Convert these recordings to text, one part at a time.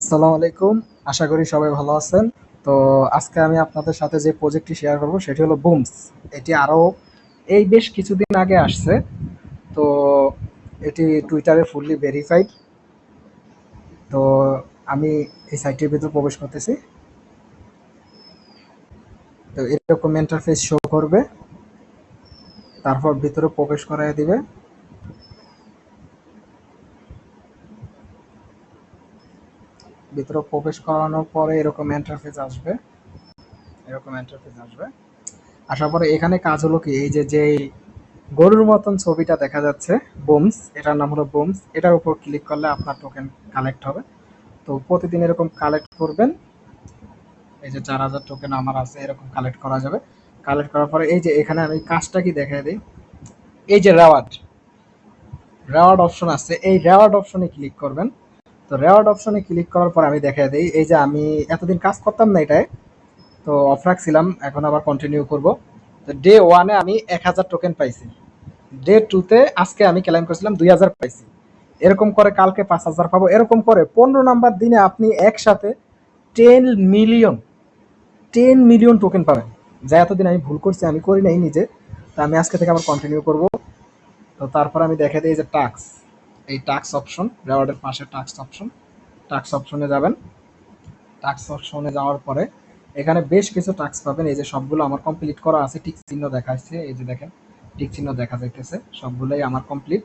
আসসালামু আলাইকুম। আশা করি সবাই ভালো আছেন। তো আজকে আমি আপনাদের সাথে যে প্রজেক্টটি শেয়ার করব সেটি হলো বুমস। এটি আরও এই বেশ কিছুদিন আগে আসছে। তো এটি টুইটারে ফুললি ভেরিফাইড। তো আমি এই সাইটটির ভিতরে প্রবেশ করতেছি। তো এরকম ইন্টারফেস শো করবে, তারপর ভিতরে প্রবেশ করায় দিবে। ভিতরে প্রবেশ করানোর পরে এরকম ইন্টারফেস আসবে। আসার পরে এখানে কাজ হলো কি, এই যে যে গরুর মতন ছবিটা দেখা যাচ্ছে, বুমস, এটার নাম হলো বুমস। এটার উপর ক্লিক করলে আপনার টোকেন কালেক্ট হবে। তো প্রতিদিন এরকম কালেক্ট করবেন। এই যে 4,000 টোকেন আমার আছে, এরকম কালেক্ট করা যাবে। কালেক্ট করার পরে এই যে এখানে আমি কাজটা কি দেখাই দিই। এই যে রেওয়ার্ড রেওয়ার্ড অপশন আছে, এই রেওয়ার্ড অপশনে ক্লিক করবেন। তো রেওয়ার্ড অপশনে ক্লিক করার পর আমি দেখাই দিই, এই যে আমি এতদিন কাজ করতাম না এটায়, তো অফ রাখছিলাম, এখন আবার কন্টিনিউ করব। তো ডে ওয়ানে আমি 1,000 টোকেন পাইছি। ডে টুতে আজকে আমি ক্লেম করেছিলাম 2,000 পাইছি। এরকম করে কালকে 5,000 পাবো। এরকম করে 15 নাম্বার দিনে আপনি একসাথে 10 মিলিয়ন 10 মিলিয়ন টোকেন পাবেন। যা এতদিন আমি ভুল করছি, আমি করি নাই নিজে। তো আমি আজকে থেকে আবার কন্টিনিউ করব। তো তারপর আমি দেখে দিই যে টাস্ক, এই টাস্ক অপশন, রেওয়ার্ডের পাশে টাস্ক অপশনে যাবেন। টাস্ক অপশনে যাওয়ার পরে এখানে বেশ কিছু টাস্ক পাবেন। এই যে সবগুলো আমার কমপ্লিট করা আছে, টিক চিহ্ন দেখাচ্ছে, এই যে দেখেন টিক চিহ্ন দেখা যাইতেছে, সবগুলোই আমার কমপ্লিট।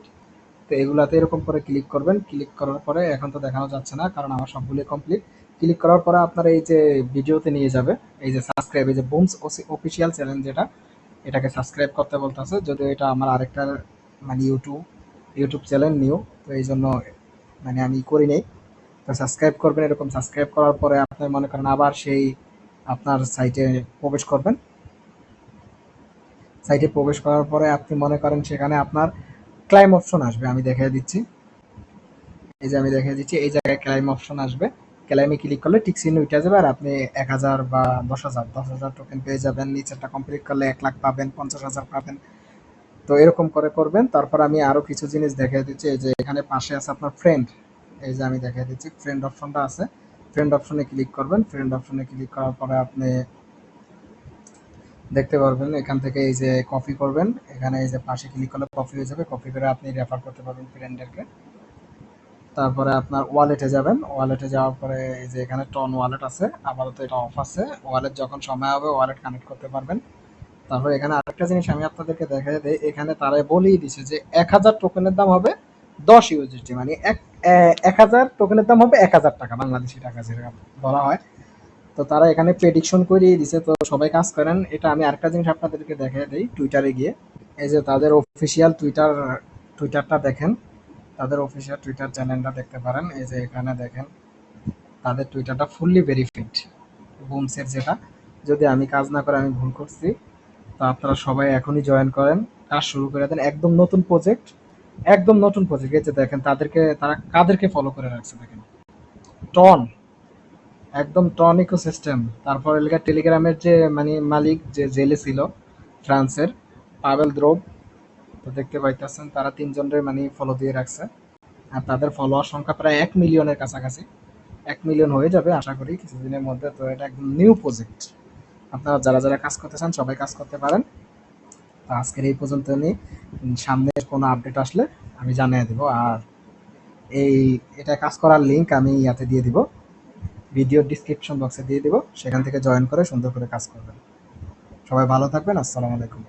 তো এগুলাতে এরকম করে ক্লিক করবেন। ক্লিক করার পরে এখন তো দেখানো যাচ্ছে না, কারণ আমার সবগুলোই কমপ্লিট। ক্লিক করার পরে আপনার এই যে ভিডিওতে নিয়ে যাবে, এই যে সাবস্ক্রাইব, এই যে বুমস অফিসিয়াল চ্যানেল যেটা, এটাকে সাবস্ক্রাইব করতে বলতেছে। যদিও এটা আমার আরেকটা মানে ইউটিউব চ্যানেল নিউ, তো এই জন্য মানে আমি করি নাই। তো সাবস্ক্রাইব করবেন। এরকম সাবস্ক্রাইব করার পরে আপনি মনে করেন আবার সেই আপনার সাইটে প্রবেশ করবেন। সাইটে প্রবেশ করার পরে আপনি মনে করেন সেখানে আপনার ক্লাইম অপশন আসবে। আমি দেখিয়ে দিচ্ছি, এই যে আমি দেখিয়ে দিচ্ছি, এই জায়গায় ক্লাইম অপশন আসবে। ক্লাইমে ক্লিক করলে টিক চিহ্ন উঠে যাবে, আর আপনি 1,000 বা 10,000 টোকেন পেয়ে যাবেন। নিচেরটা কমপ্লিট করলে 1,00,000 পাবেন, 50,000 পাবেন। তো এরকম করে করবেন। তারপর আমি আরো কিছু জিনিস দেখিয়ে দিচ্ছি। এই যে এখানে পাশে আছে আপনার ফ্রেন্ড, এই যে আমি দেখিয়ে দিচ্ছি, ফ্রেন্ড অপশনটা আছে। ফ্রেন্ড অপশনে ক্লিক করবেন। ফ্রেন্ড অপশনে ক্লিক করার পরে আপনি দেখতে পারবেন এখান থেকে এই যে কপি করবেন। এখানে এই যে পাশে ক্লিক করলে কপি হয়ে যাবে। কপি করে আপনি রেফার করতে পারবেন ফ্রেন্ডদেরকে। তারপরে আপনার ওয়ালেটে যাবেন। ওয়ালেটে যাওয়ার পরে এই যে এখানে টন ওয়ালেট আছে, আপাতত এটা অফ আছে। ওয়ালেট যখন সময় হবে ওয়ালেট কানেক্ট করতে পারবেন। তারপরে এখানে আরেকটা জিনিস আমি আপনাদেরকে দেখাই দেই, এখানে তারা বলেই দিছে যে 1,000 টোকেনের দাম হবে 10 ইউএসডি, মানে 1,000 টোকেনের দাম হবে 1,000 টাকা, বাংলাদেশি টাকা যেটা বলা হয়। তো তারা এখানে প্রেডিকশন করে দিছে, তো সবাই কাজ করেন। এটা আমি আরেকটা জিনিস আপনাদেরকে দেখাই দিই, টুইটারে গিয়ে এই যে তাদের অফিসিয়াল টুইটারটা দেখেন, তাদের অফিসিয়াল টুইটার চ্যানেলটা দেখতে পারেন। এই যে এখানে দেখেন তাদের টুইটারটা ফুললি ভেরিফাইড, বুমসের যেটা। যদি আমি কাজ না করে আমি ভুল করছি, তো আপনারা সবাই এখনই জয়েন করেন, কাজ শুরু করে দেন। একদম নতুন প্রজেক্ট, একদম নতুন প্রজেক্ট। এই যে দেখেন তারা কাদেরকে ফলো করে রাখছে দেখেন, টন, একদম টন ইকোসিস্টেম। তারপর এলাকা টেলিগ্রামের যে মানে মালিক যে জেলে ছিল ফ্রান্সের, পাভেল দ্রোব। তো দেখতে পাইতেছেন তারা তিনজনের মানে ফলো দিয়ে রাখছে। আর তাদের ফলোয়ার সংখ্যা প্রায় 1 মিলিয়নের কাছাকাছি। 1 মিলিয়ন হয়ে যাবে আশা করি কিছুদিনের মধ্যে। তো এটা একদম নিউ প্রজেক্ট। আপনারা যারা যারা কাজ করতে চান সবাই কাজ করতে পারেন। তো আজকের এই পর্যন্ত নিয়ে, সামনের কোনো আপডেট আসলে আমি জানিয়ে দেবো। আর এই এটা কাজ করার লিঙ্ক আমি ইয়াতে দিয়ে দিব, ভিডিও ডিসক্রিপশন বক্সে দিয়ে দিব, সেখান থেকে জয়েন করে সুন্দর করে কাজ করবেন। সবাই ভালো থাকবেন। আসসালামু আলাইকুম।